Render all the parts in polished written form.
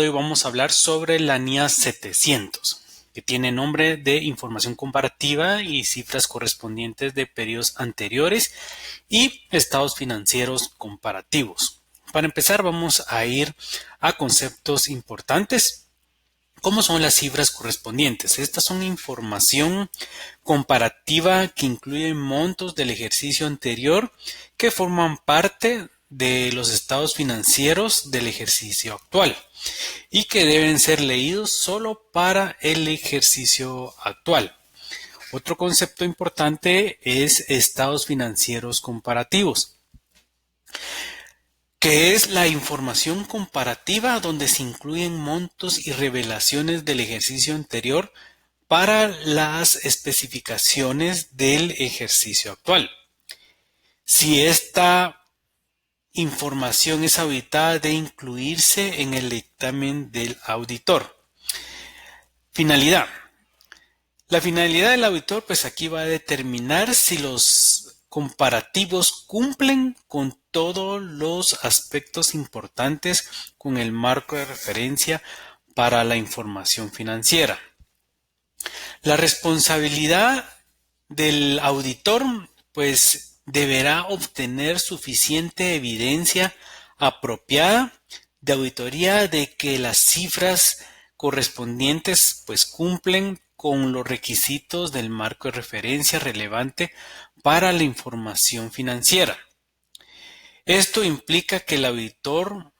Hoy vamos a hablar sobre la NIA 700, que tiene nombre de información comparativa y cifras correspondientes de periodos anteriores y estados financieros comparativos. Para empezar, vamos a ir a conceptos importantes. ¿Cómo son las cifras correspondientes? Estas son información comparativa que incluye montos del ejercicio anterior que forman parte de los estados financieros del ejercicio actual y que deben ser leídos solo para el ejercicio actual. Otro concepto importante es estados financieros comparativos, que es la información comparativa donde se incluyen montos y revelaciones del ejercicio anterior para las especificaciones del ejercicio actual. Si esta información es auditada, de incluirse en el dictamen del auditor. Finalidad. La finalidad del auditor, pues aquí va a determinar si los comparativos cumplen con todos los aspectos importantes con el marco de referencia para la información financiera. La responsabilidad del auditor, pues deberá obtener suficiente evidencia apropiada de auditoría de que las cifras correspondientes pues cumplen con los requisitos del marco de referencia relevante para la información financiera. Esto implica que el auditor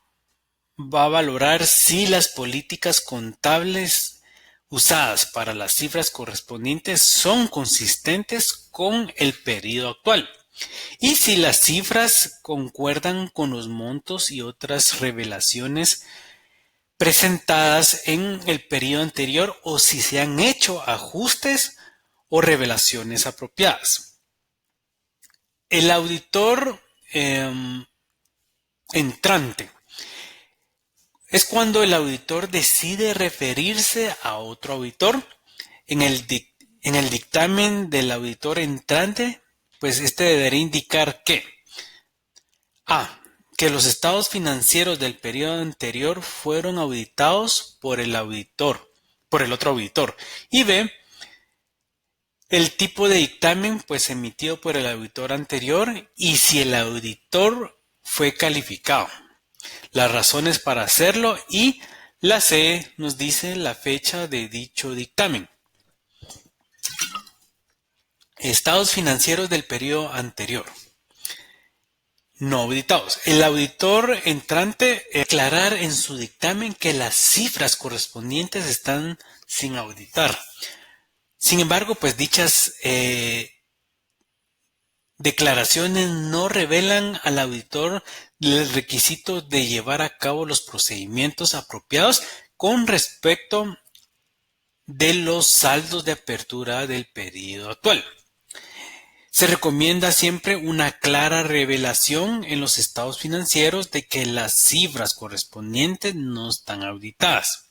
va a valorar si las políticas contables usadas para las cifras correspondientes son consistentes con el periodo actual y si las cifras concuerdan con los montos y otras revelaciones presentadas en el periodo anterior o si se han hecho ajustes o revelaciones apropiadas. El auditor entrante es cuando el auditor decide referirse a otro auditor. En el dictamen del auditor entrante, pues este deberá indicar que A. Que los estados financieros del periodo anterior fueron auditados por el otro auditor. Y B. El tipo de dictamen pues emitido por el auditor anterior y si el auditor fue calificado. Las razones para hacerlo y la C nos dice la fecha de dicho dictamen. Estados financieros del periodo anterior. No auditados. El auditor entrante aclarar en su dictamen que las cifras correspondientes están sin auditar. Sin embargo, pues dichas declaraciones no revelan al auditor el requisito de llevar a cabo los procedimientos apropiados con respecto de los saldos de apertura del periodo actual. Se recomienda siempre una clara revelación en los estados financieros de que las cifras correspondientes no están auditadas.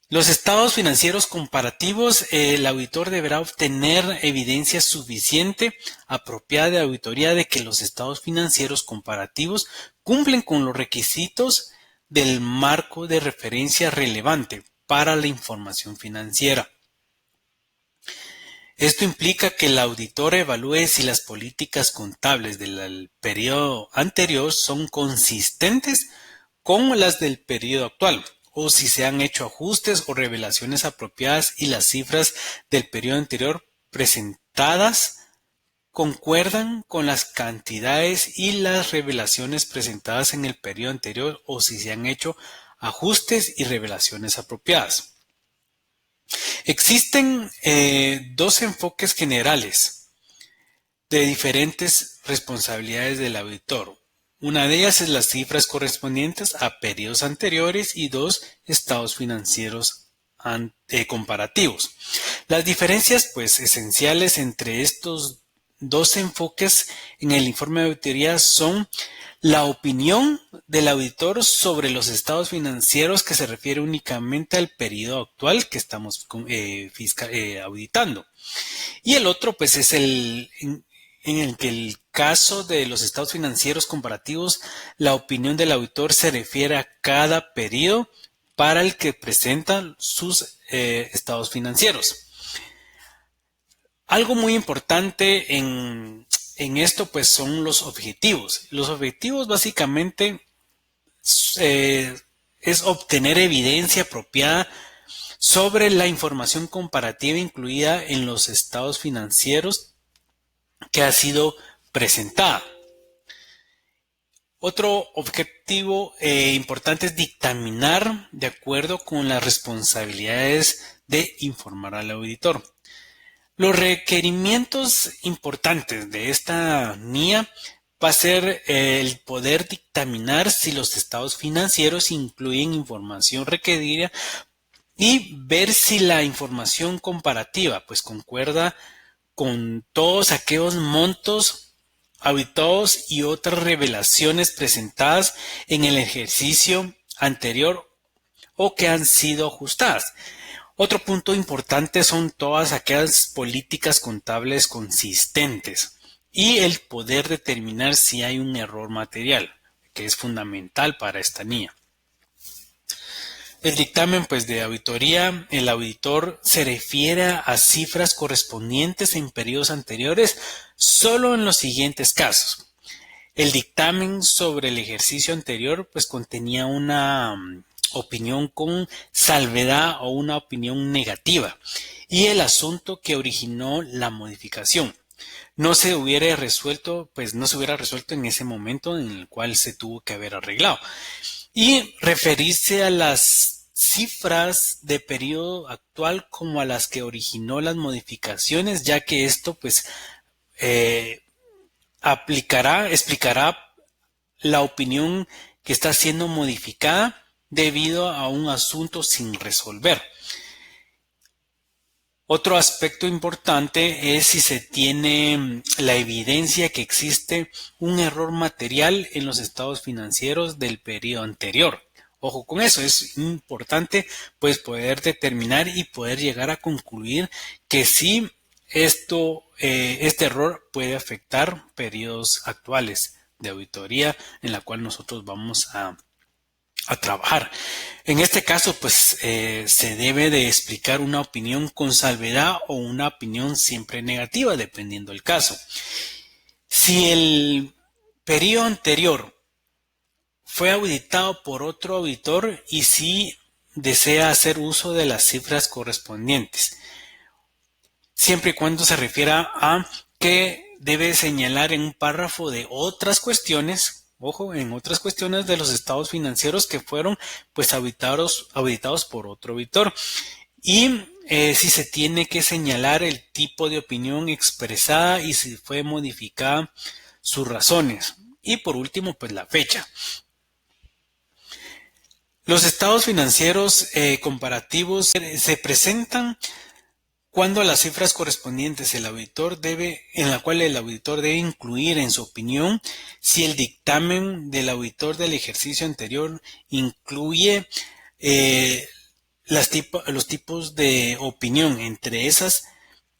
Los estados financieros comparativos, el auditor deberá obtener evidencia suficiente, apropiada de auditoría de que los estados financieros comparativos cumplen con los requisitos del marco de referencia relevante para la información financiera. Esto implica que el auditor evalúe si las políticas contables del periodo anterior son consistentes con las del periodo actual, o si se han hecho ajustes o revelaciones apropiadas y las cifras del periodo anterior presentadas concuerdan con las cantidades y las revelaciones presentadas en el periodo anterior o si se han hecho ajustes y revelaciones apropiadas. Existen dos enfoques generales de diferentes responsabilidades del auditor. Una de ellas es las cifras correspondientes a periodos anteriores y dos, estados financieros comparativos. Las diferencias pues esenciales entre estos dos enfoques en el informe de auditoría son la opinión del auditor sobre los estados financieros que se refiere únicamente al periodo actual que estamos auditando. Y el otro pues es en el que el caso de los estados financieros comparativos, la opinión del auditor se refiere a cada periodo para el que presenta sus estados financieros. Algo muy importante en esto pues son los objetivos. Los objetivos básicamente es obtener evidencia apropiada sobre la información comparativa incluida en los estados financieros que ha sido presentada. Otro objetivo importante es dictaminar de acuerdo con las responsabilidades de informar al auditor. Los requerimientos importantes de esta NIA va a ser el poder dictaminar si los estados financieros incluyen información requerida y ver si la información comparativa pues concuerda con todos aquellos montos auditados y otras revelaciones presentadas en el ejercicio anterior o que han sido ajustadas. Otro punto importante son todas aquellas políticas contables consistentes y el poder determinar si hay un error material, que es fundamental para esta NIA. El dictamen pues de auditoría, el auditor se refiere a cifras correspondientes en periodos anteriores solo en los siguientes casos. El dictamen sobre el ejercicio anterior pues contenía una opinión con salvedad o una opinión negativa y el asunto que originó la modificación no se hubiera resuelto en ese momento en el cual se tuvo que haber arreglado. Y referirse a las cifras de periodo actual como a las que originó las modificaciones, ya que esto pues explicará la opinión que está siendo modificada debido a un asunto sin resolver. Otro aspecto importante es si se tiene la evidencia que existe un error material en los estados financieros del periodo anterior. Ojo con eso, es importante pues poder determinar y poder llegar a concluir que sí este error puede afectar periodos actuales de auditoría en la cual nosotros vamos a trabajar. En este caso, pues se debe de explicar una opinión con salvedad o una opinión siempre negativa, dependiendo del caso. Si el periodo anterior fue auditado por otro auditor y si desea hacer uso de las cifras correspondientes, siempre y cuando se refiera a que debe señalar en un párrafo de otras cuestiones, ojo, en otras cuestiones de los estados financieros que fueron pues auditados por otro auditor. Y si se tiene que señalar el tipo de opinión expresada y si fue modificada sus razones. Y por último, pues la fecha. Los estados financieros comparativos se presentan cuando las cifras correspondientes en la cual el auditor debe incluir en su opinión si el dictamen del auditor del ejercicio anterior incluye los tipos de opinión, entre esas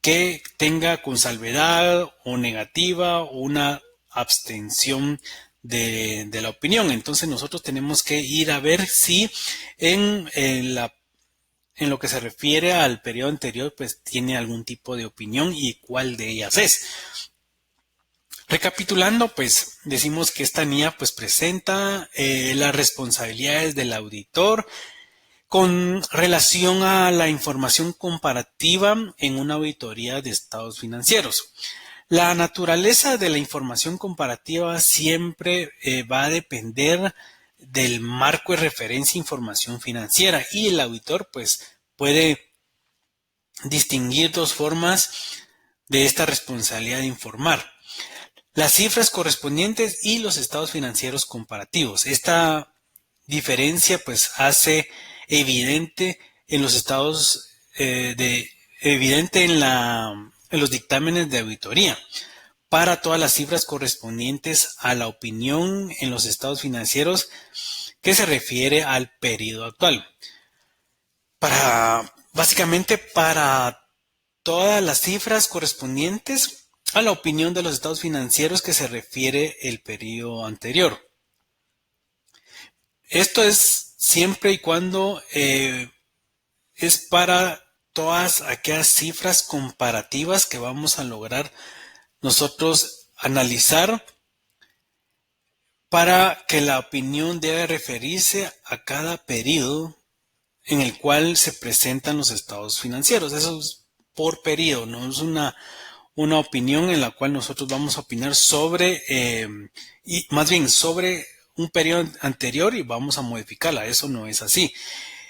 que tenga con salvedad o negativa o una abstención de la opinión. Entonces nosotros tenemos que ir a ver si en lo que se refiere al periodo anterior, pues tiene algún tipo de opinión y cuál de ellas es. Recapitulando, pues decimos que esta NIA pues presenta las responsabilidades del auditor con relación a la información comparativa en una auditoría de estados financieros. La naturaleza de la información comparativa siempre va a depender del marco de referencia e información financiera y el auditor pues puede distinguir dos formas de esta responsabilidad de informar: las cifras correspondientes y los estados financieros comparativos. Esta diferencia pues hace evidente en los estados evidente en los dictámenes de auditoría para todas las cifras correspondientes a la opinión en los estados financieros que se refiere al periodo actual. Básicamente para todas las cifras correspondientes a la opinión de los estados financieros que se refiere el periodo anterior. Esto es siempre y cuando es para todas aquellas cifras comparativas que vamos a lograr nosotros analizar para que la opinión debe referirse a cada periodo en el cual se presentan los estados financieros. Eso es por periodo, no es una opinión en la cual nosotros vamos a opinar sobre, y más bien sobre un periodo anterior y vamos a modificarla. Eso no es así.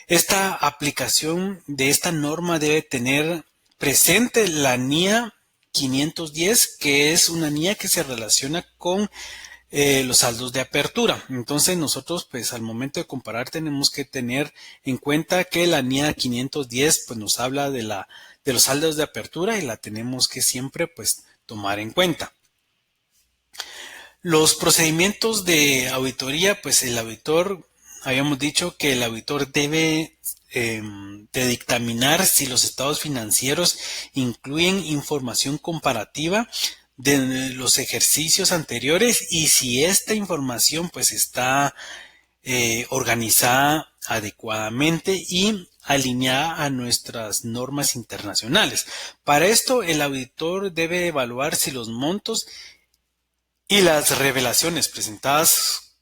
Esta aplicación de esta norma debe tener presente la NIA 510, que es una NIA que se relaciona con los saldos de apertura. Entonces nosotros pues al momento de comparar tenemos que tener en cuenta que la NIA 510 pues nos habla de los saldos de apertura y la tenemos que siempre pues tomar en cuenta. Los procedimientos de auditoría, pues el auditor, habíamos dicho que el auditor debe de dictaminar si los estados financieros incluyen información comparativa de los ejercicios anteriores y si esta información pues está organizada adecuadamente y alineada a nuestras normas internacionales. Para esto, el auditor debe evaluar si los montos y las revelaciones presentadas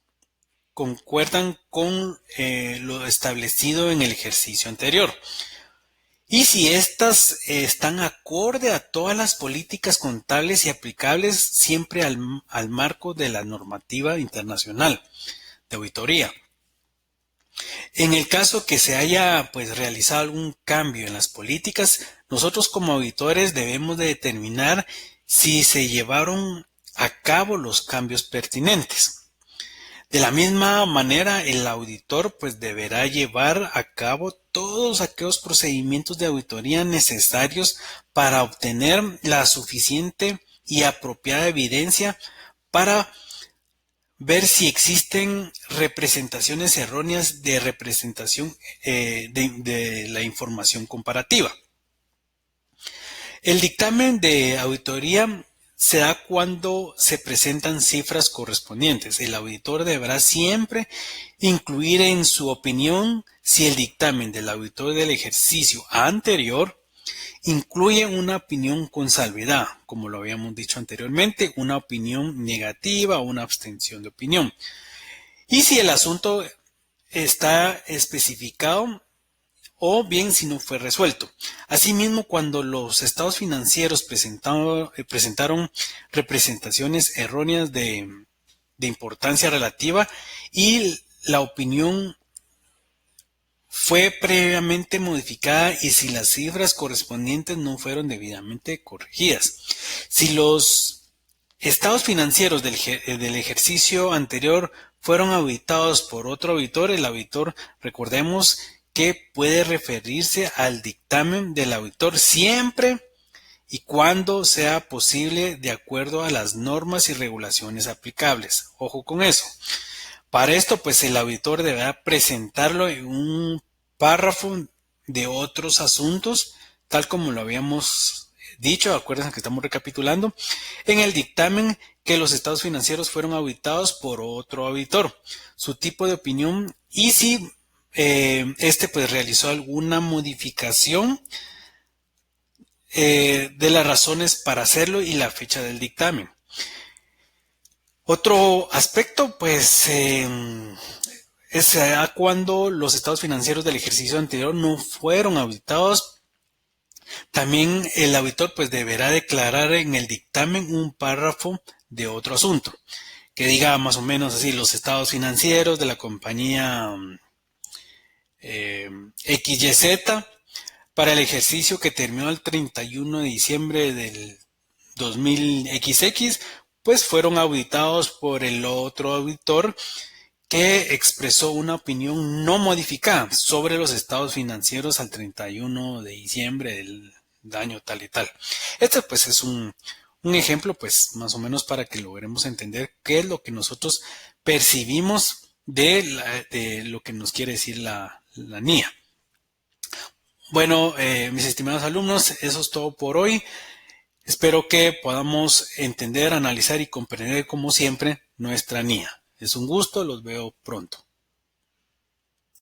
concuerdan con lo establecido en el ejercicio anterior. Y si éstas están acorde a todas las políticas contables y aplicables siempre al marco de la normativa internacional de auditoría. En el caso que se haya pues realizado algún cambio en las políticas, nosotros como auditores debemos de determinar si se llevaron a cabo los cambios pertinentes. De la misma manera, el auditor pues deberá llevar a cabo todos aquellos procedimientos de auditoría necesarios para obtener la suficiente y apropiada evidencia para ver si existen representaciones erróneas de representación de la información comparativa. El dictamen de auditoría se da cuando se presentan cifras correspondientes. El auditor deberá siempre incluir en su opinión si el dictamen del auditor del ejercicio anterior incluye una opinión con salvedad, como lo habíamos dicho anteriormente, una opinión negativa o una abstención de opinión. Y si el asunto está especificado o bien si no fue resuelto. Asimismo, cuando los estados financieros presentaron representaciones erróneas de importancia relativa y la opinión fue previamente modificada y si las cifras correspondientes no fueron debidamente corregidas. Si los estados financieros del ejercicio anterior fueron auditados por otro auditor, el auditor, recordemos que puede referirse al dictamen del auditor siempre y cuando sea posible de acuerdo a las normas y regulaciones aplicables. Ojo con eso. Para esto, pues el auditor deberá presentarlo en un párrafo de otros asuntos, tal como lo habíamos dicho, acuérdense que estamos recapitulando, en el dictamen que los estados financieros fueron auditados por otro auditor, su tipo de opinión y si este pues realizó alguna modificación de las razones para hacerlo y la fecha del dictamen. Otro aspecto pues es cuando los estados financieros del ejercicio anterior no fueron auditados. También el auditor pues deberá declarar en el dictamen un párrafo de otro asunto que diga más o menos así: los estados financieros de la compañía XYZ para el ejercicio que terminó el 31 de diciembre del 2000XX, pues fueron auditados por el otro auditor que expresó una opinión no modificada sobre los estados financieros al 31 de diciembre del año tal y tal. Este pues es un ejemplo pues más o menos para que logremos entender qué es lo que nosotros percibimos de lo que nos quiere decir la NIA. Bueno, mis estimados alumnos, eso es todo por hoy. Espero que podamos entender, analizar y comprender como siempre nuestra NIA. Es un gusto, los veo pronto.